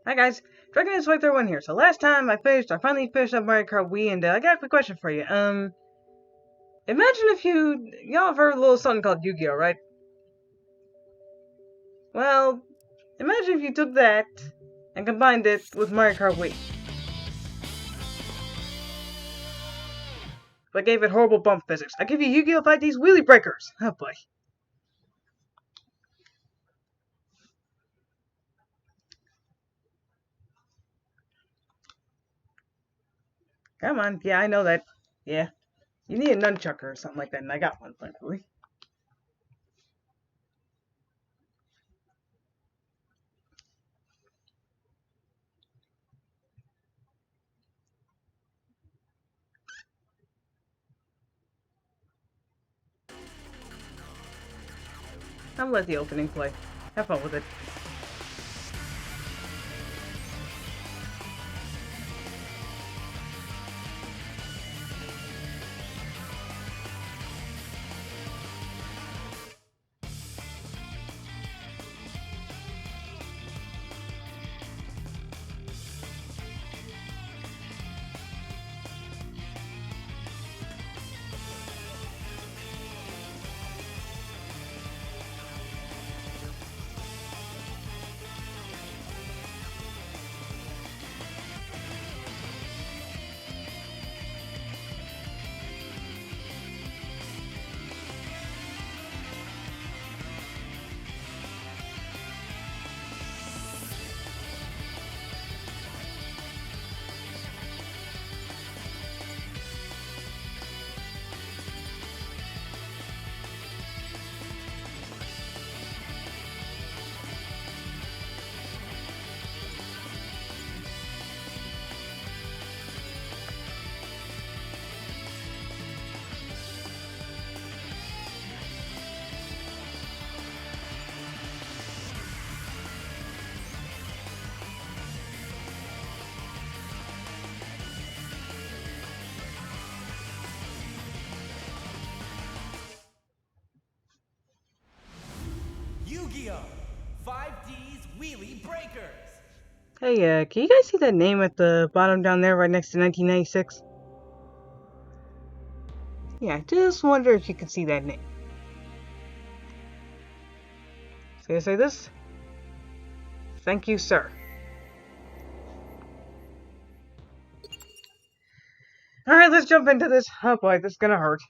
Hi guys, Dragon is Fight 1 here. So last time I finally finished up Mario Kart Wii, and I got a quick question for you. Imagine if y'all have heard of a little something called Yu-Gi-Oh, right? Well, imagine if you took that and combined it with Mario Kart Wii, but gave it horrible bump physics. I give you YGO5D's Wheelie Breakers. Oh boy. Come on, yeah, I know that. Yeah. You need a nunchucker or something like that, and I got one, thankfully. I'll let the opening play. Have fun with it. YGO5D's Wheelie Breakers. Hey, can you guys see that name at the bottom down there right next to 1996? Yeah, I just wonder if you can see that name. So can I say this? Thank you, sir. Alright, let's jump into this. Oh boy, this is gonna hurt.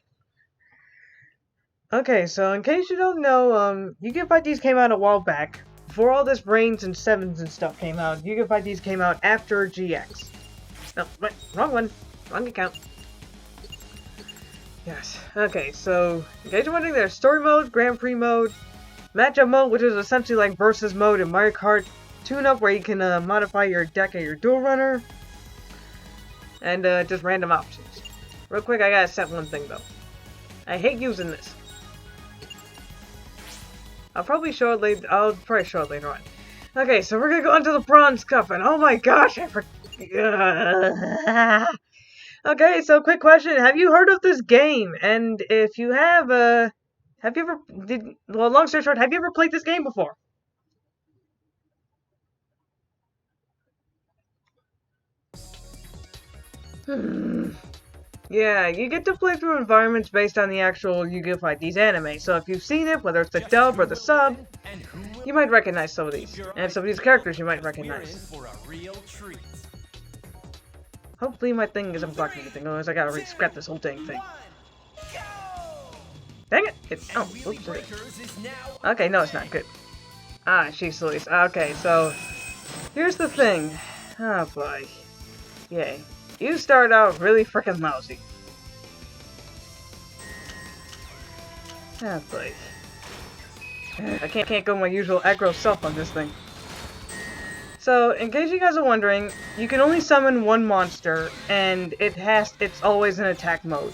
Okay, so in case you don't know, Yu-Gi-Oh! These came out a while back. Before all this Brains and Sevens and stuff came out, Yu-Gi-Oh! These came out after GX. No, wait, wrong one. Wrong account. Yes. Okay, so in case you're wondering, there's Story Mode, Grand Prix Mode, Matchup Mode, which is essentially like Versus Mode in Mario Kart, Tune-Up, where you can modify your deck at your Duel Runner, and just random options. Real quick, I gotta set one thing though. I hate using this. I'll probably show it later. I'll probably show it later on. Okay, so we're gonna go into the Bronze Cup, and oh my gosh, I forgot. Okay, so quick question: have you heard of this game? And if you have you ever well, long story short, have you ever played this game before? Yeah, you get to play through environments based on the actual Yu-Gi-Oh! These anime. So if you've seen it, whether it's the dub or the sub, you might recognize some of these. And some of these characters you might recognize. Hopefully my thing isn't blocking anything, otherwise I gotta scrap this whole dang thing. Dang it! Oh, oops, okay, no it's not. Good. Ah, she's Louise. Okay, so here's the thing. Oh boy. Yay. You start out really freaking lousy. Ah, boy. I can't go my usual aggro self on this thing. So, in case you guys are wondering, you can only summon one monster, and it's always in attack mode.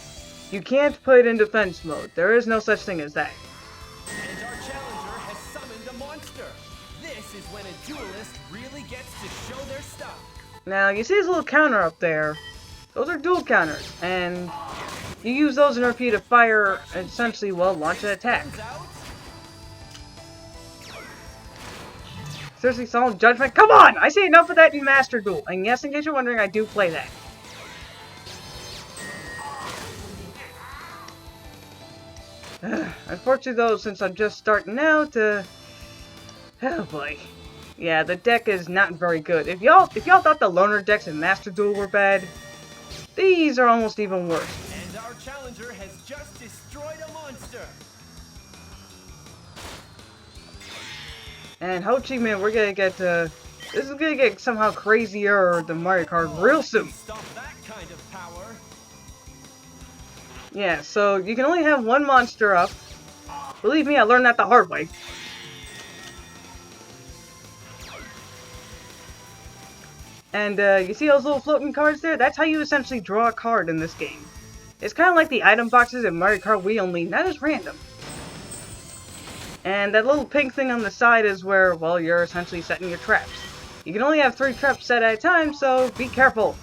You can't put it in defense mode. There is no such thing as that. And our challenger has summoned a monster. This is when a duelist really gets to show their stuff. Now, you see this little counter up there? Those are duel counters, and you use those in order for you to fire, essentially, well, launch an attack. seriously, Solemn Judgment? Come on! I see enough of that in Master Duel. And yes, in case you're wondering, I do play that. Unfortunately though, since I'm just starting out, oh boy. Yeah, the deck is not very good. If y'all thought the loner decks in Master Duel were bad, these are almost even worse. And our challenger has just destroyed a monster. And Ho Chi Minh, we're gonna get this is gonna get somehow crazier than Mario Kart real soon. Stop that kind of power. Yeah, so you can only have one monster up. Believe me, I learned that the hard way. And you see those little floating cards there? That's how you essentially draw a card in this game. It's kind of like the item boxes in Mario Kart Wii, only not as random. And that little pink thing on the side is where, well, you're essentially setting your traps. You can only have 3 traps set at a time, so be careful.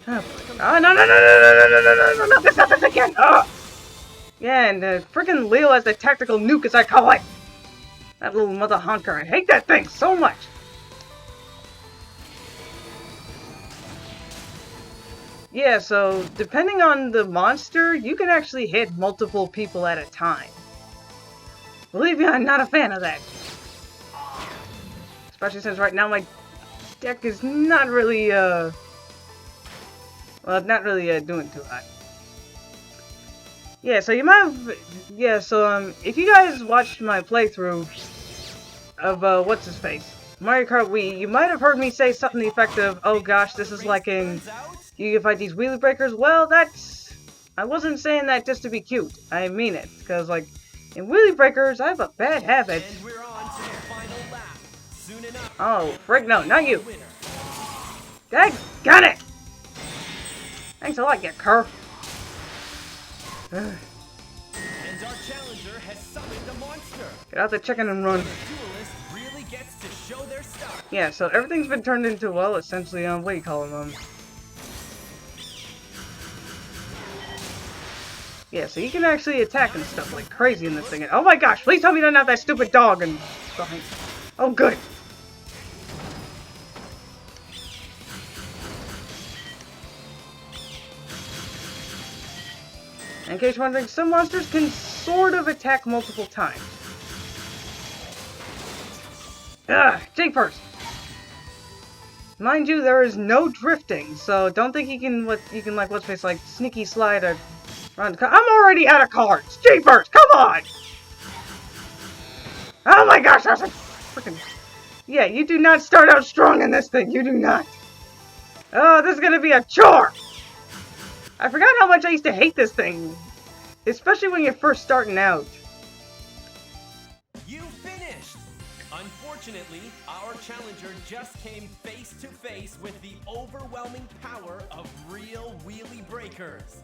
Oh, no, not this again! Oh! Yeah, and frickin' Leo has the tactical nuke, as I call it! That little mother honker, I hate that thing so much! Yeah, so, depending on the monster, you can actually hit multiple people at a time. Believe me, I'm not a fan of that. Especially since right now my deck is not really, well, not really, doing too hot. Yeah, so you might have, yeah, so, if you guys watched my playthrough of, what's-his-face, Mario Kart Wii, you might have heard me say something to the effect of, oh gosh, this is like in You can fight these wheelie breakers. Well, I wasn't saying that just to be cute. I mean it. Because, like, in wheelie breakers, I have a bad habit. And we're on to the final lap. Soon enough. Oh, frick, no, not you. Got it! Thanks a lot, you cur. And our challenger has summoned a monster. Get out the chicken and run. The duelist really gets to show their stuff. Yeah, so everything's been turned into, well, essentially, what do you call them, yeah, so you can actually attack and stuff like crazy in this thing. Oh my gosh, please tell me you don't have that stupid dog and stuff. Oh, good. In case you're wondering, some monsters can sort of attack multiple times. Jake first. Mind you, there is no drifting, so don't think you can like what's face like sneaky slide around. I'm already out of cards. Jeepers, come on! Oh my gosh, that's a freaking. Yeah, you do not start out strong in this thing. You do not. Oh, this is gonna be a chore. I forgot how much I used to hate this thing, especially when you're first starting out. You finished! Unfortunately, our challenger just came face to face with the overwhelming power of real wheelie breakers.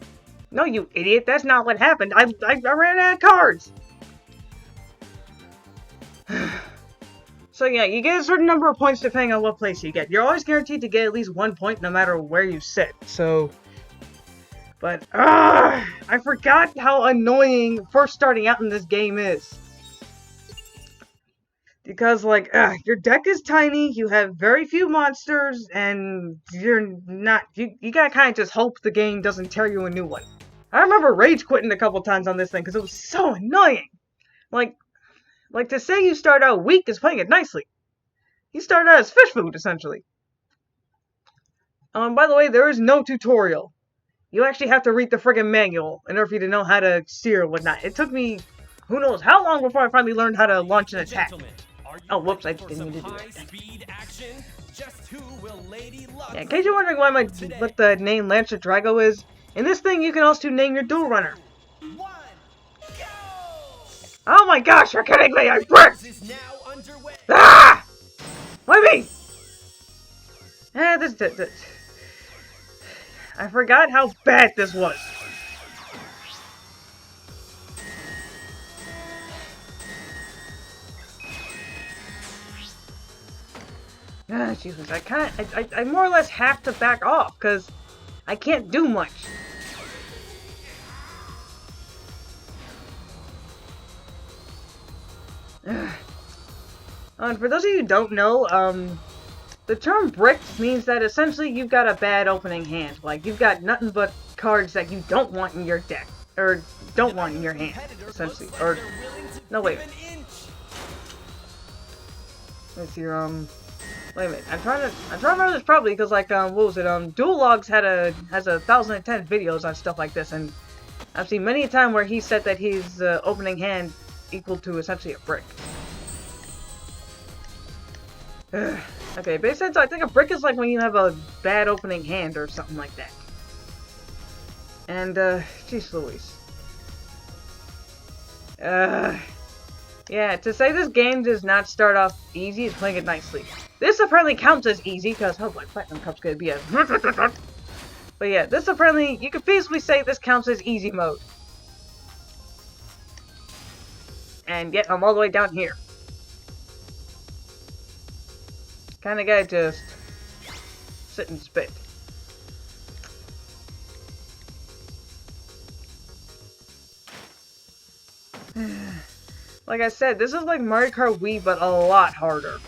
No, you idiot, that's not what happened. I ran out of cards. So yeah, you get a certain number of points depending on what place you get. You're always guaranteed to get at least 1 point no matter where you sit, so. But, I forgot how annoying first starting out in this game is. Because, like, your deck is tiny, you have very few monsters, and you're not, you gotta kind of just hope the game doesn't tear you a new one. I remember rage quitting a couple times on this thing, because it was so annoying. Like, to say you start out weak is playing it nicely. You start out as fish food, essentially. By the way, there is no tutorial. You actually have to read the friggin' manual in order for you to know how to steer and whatnot. It took me, who knows how long before I finally learned how to launch an attack. Oh, whoops, I didn't mean to do that. Yeah, in case you're wondering what the name Lancer Drago is, in this thing you can also name your duel runner. Oh my gosh, you're kidding me, I bricked! Ah! Why me? This. I forgot how bad this was. Jesus, I more or less have to back off, because I can't do much. And for those of you who don't know, the term bricked means that essentially you've got a bad opening hand. Like, you've got nothing but cards that you don't want in your deck. Or don't want in your hand, essentially. Or, no, wait. Let's see, wait a minute. I'm trying to remember this probably because, like, what was it? Dual Logs has 1,010 videos on stuff like this, and I've seen many a time where he said that his opening hand equal to essentially a brick. Okay, basically, I think a brick is like when you have a bad opening hand or something like that. And, jeez Louise. Yeah, to say this game does not start off easy is playing it nicely. This apparently counts as easy, because, oh, my Platinum Cup's gonna be a... But yeah, this apparently, you could feasibly say this counts as easy mode. And yet, I'm all the way down here. Kinda gotta just sit and spit. Like I said, this is like Mario Kart Wii, but a lot harder.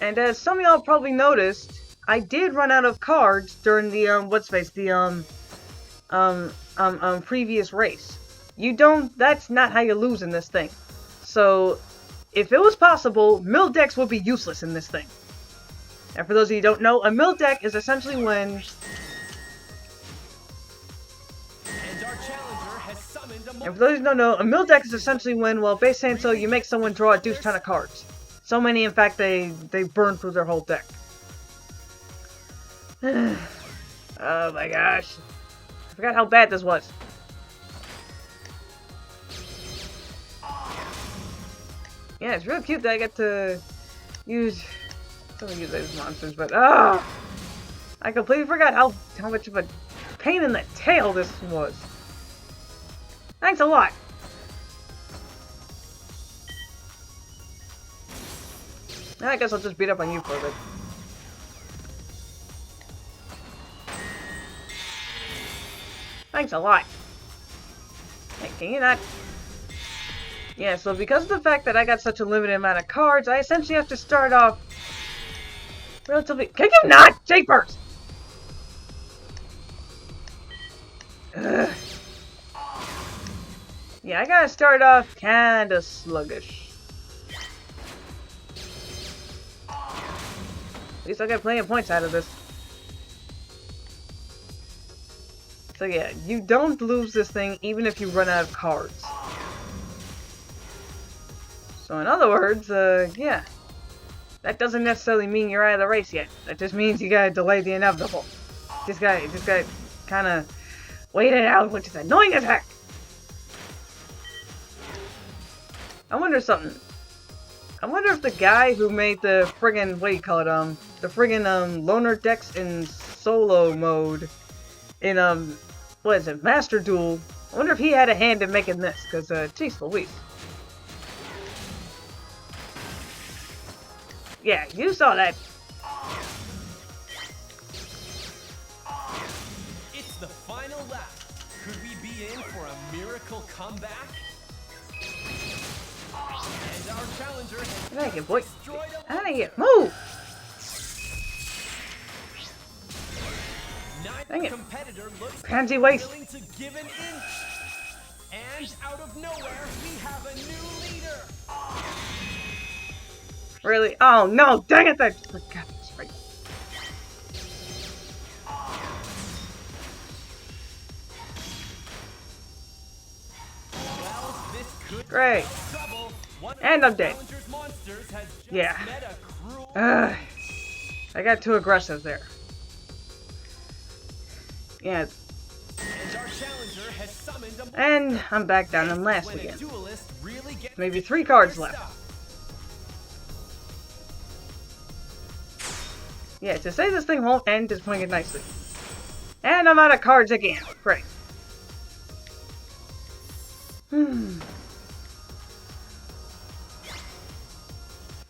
And as some of y'all probably noticed, I did run out of cards during the, previous race. That's not how you lose in this thing. So, if it was possible, mill decks would be useless in this thing. And for those of you who don't know, a mill deck is essentially when... And for those who don't know, a mill deck is essentially when, well, base saying so, you make someone draw a deuce ton of cards. So many, in fact, they burn through their whole deck. Oh my gosh. I forgot how bad this was. Yeah, it's really cute that I get to use some of these monsters, but I completely forgot how much of a pain in the tail this was. Thanks a lot. I guess I'll just beat up on you for a bit. Thanks a lot. Hey, can you not? Yeah, so because of the fact that I got such a limited amount of cards, I essentially have to start off relatively... Can you not? Japers! Ugh. Yeah, I gotta start off kinda sluggish. At least I got plenty of points out of this. So yeah, you don't lose this thing even if you run out of cards. So in other words, yeah. That doesn't necessarily mean you're out of the race yet. That just means you gotta delay the inevitable. Just gotta kinda wait it out, which is annoying as heck. I wonder something. I wonder if the guy who made the friggin', what do you call it, the friggin', loner decks in solo mode, in, what is it, Master Duel, I wonder if he had a hand in making this, because, jeez Louise. Yeah, you saw that. It's the final lap. Could we be in for a miracle comeback? And our challenger has Get out of here, boy. destroyed a Out of here. Move! Dang Neither it. competitor looks Pansy waste. willing to give an inch. And out of nowhere, we have a new leader. Really? Oh no, dang it! I forgot this right. Well, this could Great. be trouble. One of And I'm dead. challenger's monsters has just Yeah. met a cruel I got too aggressive there. Yeah, and our challenger has summoned a and I'm back down in last when a again. duelist really gets Maybe 3 cards left. stuff. Yeah, to say this thing won't end is playing it nicely. And I'm out of cards again. Great.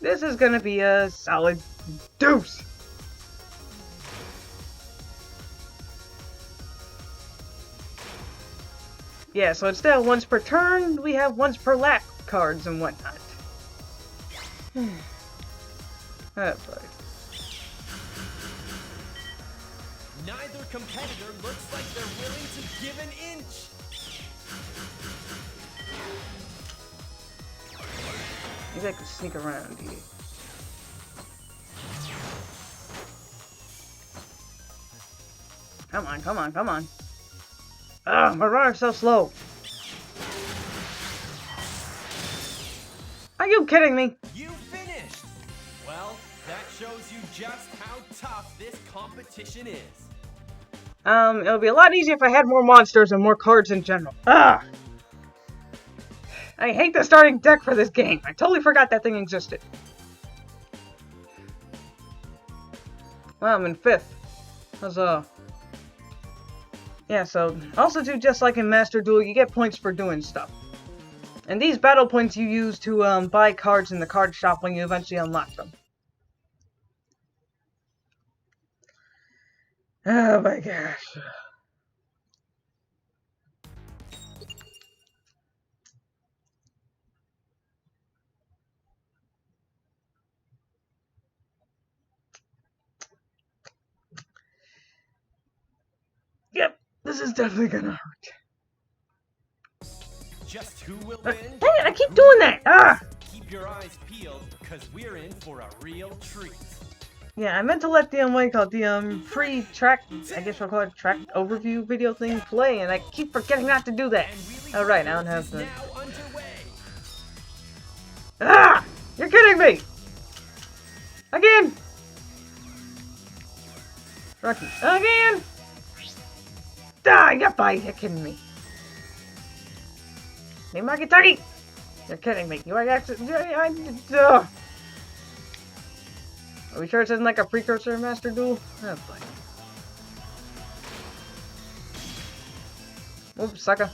This is gonna be a solid deuce. Yeah, so instead of once per turn, we have once per lap cards and whatnot. Oh boy. Neither competitor looks like they're willing to give an inch. Maybe I could sneak around here. Come on, come on, come on. Ah, my runner's so slow. Are you kidding me? You finished! Well, that shows you just how tough this competition is. It would be a lot easier if I had more monsters and more cards in general. Ah! I hate the starting deck for this game. I totally forgot that thing existed. Well, I'm in 5th. Huzzah. Yeah, so, also too, just like in Master Duel, you get points for doing stuff. And these battle points you use to buy cards in the card shop when you eventually unlock them. Oh my gosh. Yep, this is definitely gonna hurt. Just who will win? Dang it, I keep doing that! Ah! Keep your eyes peeled, because we're in for a real treat. Yeah, I meant to let the, what you call it, the, free track, I guess we'll call it track overview video thing play, and I keep forgetting not to do that. Alright, I don't have the... Ah! You're kidding me! Again! Rocky, again! Die, get by, you're kidding me. Hey, Marky Tucky! You're kidding me. You are actually... Are we sure this isn't like a precursor of Master Duel? Oh boy. Oops, sucker.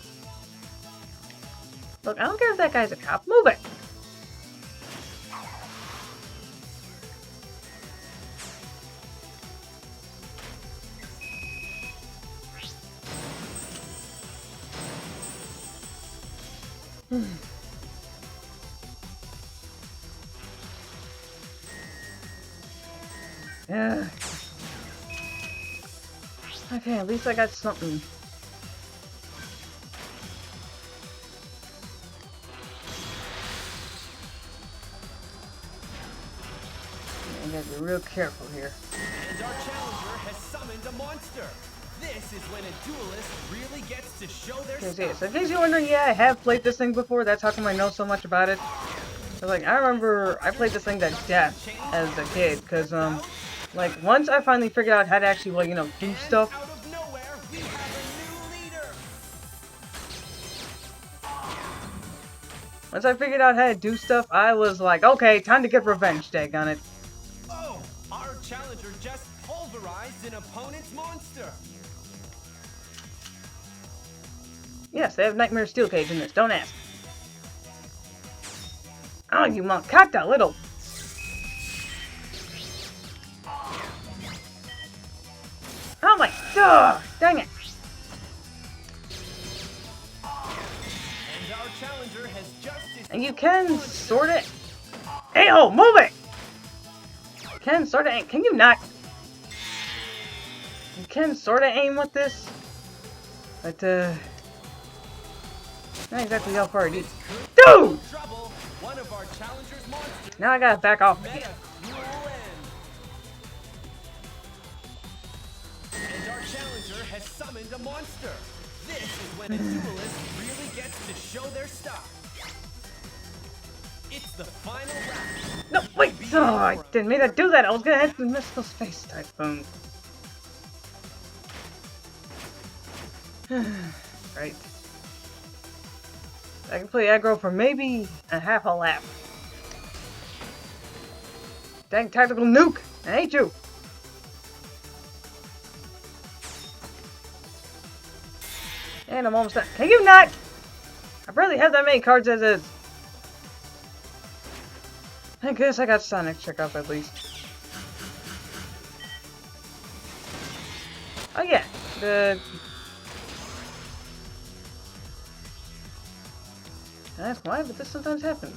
Look, I don't care if that guy's a cop. Move it! Yeah. Okay, at least I got something. I gotta be real careful here. And our challenger has summoned a monster. This is when a duelist really gets to show their stuff. So in case you're wondering, yeah, I have played this thing before. That's how come I know so much about it. So, like, I remember I played this thing to death as a kid, because, like, once I finally figured out how to actually, well, you know, do stuff. Out of nowhere, we have a new leader. Once I figured out how to do stuff, I was like, okay, time to get revenge, daggone it. Oh, our challenger just pulverized an opponent's monster. Yes, they have Nightmare Steel Cage in this, don't ask. Oh, you mancata little... Oh my god! Dang it! And our challenger has just... And you can sort it... Hey-ho, move it! You can sort of aim... Can you not? You can sort of aim with this. But, not exactly how far it is. Dude! One of our challenger's monsters Now I gotta back off met again. a cruel end. And our challenger has summoned a monster. This is when a duelist really gets to show their stuff. It's the final round. No, wait! Oh, I didn't mean to do that. I was gonna hit the Mystical Space Typhoon. Right. I can play aggro for maybe a half a lap. Dang tactical nuke! I hate you! And I'm almost done. Can you not? I barely have that many cards as is. I guess I got Sonic check up at least. Oh yeah, That's why, but this sometimes happens.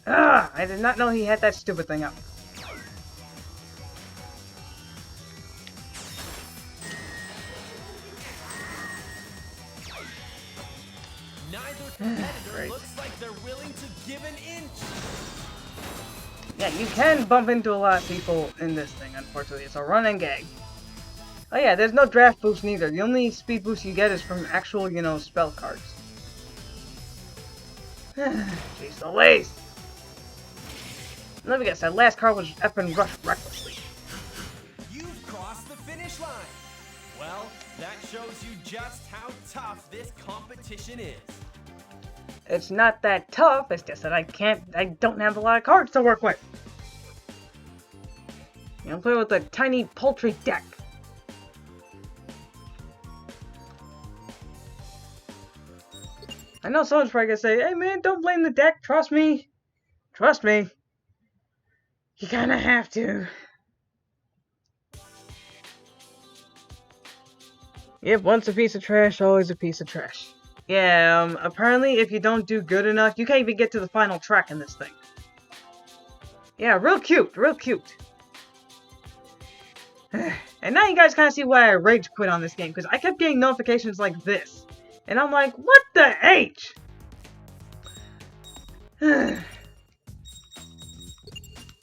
Ah! I did not know he had that stupid thing up. Neither competitor looks like they're willing to give an inch. Yeah, you can bump into a lot of people in this thing, unfortunately. It's a run and gag. Oh yeah, there's no draft boost neither. The only speed boost you get is from actual, you know, spell cards. Jeez Louise! Let me guess, that last card was effing rushed recklessly. You've crossed the finish line. Well, that shows you just how tough this competition is. It's not that tough, it's just that I don't have a lot of cards to work with. You know, I'm playing with a tiny poultry deck. I know someone's probably gonna say, hey man, don't blame the deck, trust me. Trust me. You kinda have to. Yep, once a piece of trash, always a piece of trash. Yeah, apparently if you don't do good enough, you can't even get to the final track in this thing. Yeah, real cute, real cute. And now you guys kind of see why I rage quit on this game, because I kept getting notifications like this. And I'm like, what the H?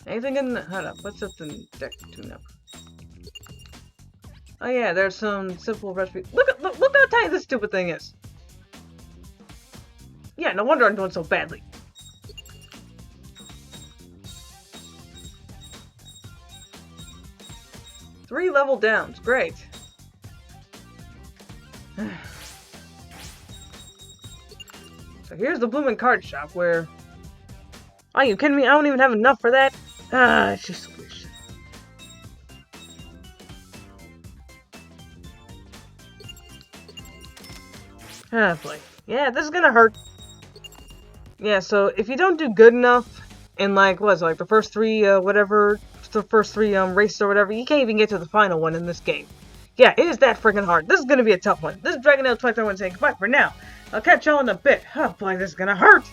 Anything in the... Hold up, what's up in deck tune-up? Oh yeah, there's some simple recipe. Look how tiny this stupid thing is. Yeah, no wonder I'm doing so badly. Three level downs, great. So here's the blooming card shop where... Are you kidding me? I don't even have enough for that. Ah, it's just a wish. Ah, boy. Yeah, this is gonna hurt. Yeah, so if you don't do good enough in like, what is it, like the first three, races or whatever, you can't even get to the final one in this game. Yeah, it is that freaking hard. This is gonna be a tough one. This is Dragon 23 saying goodbye for now. I'll catch y'all in a bit. Oh boy, this is gonna hurt.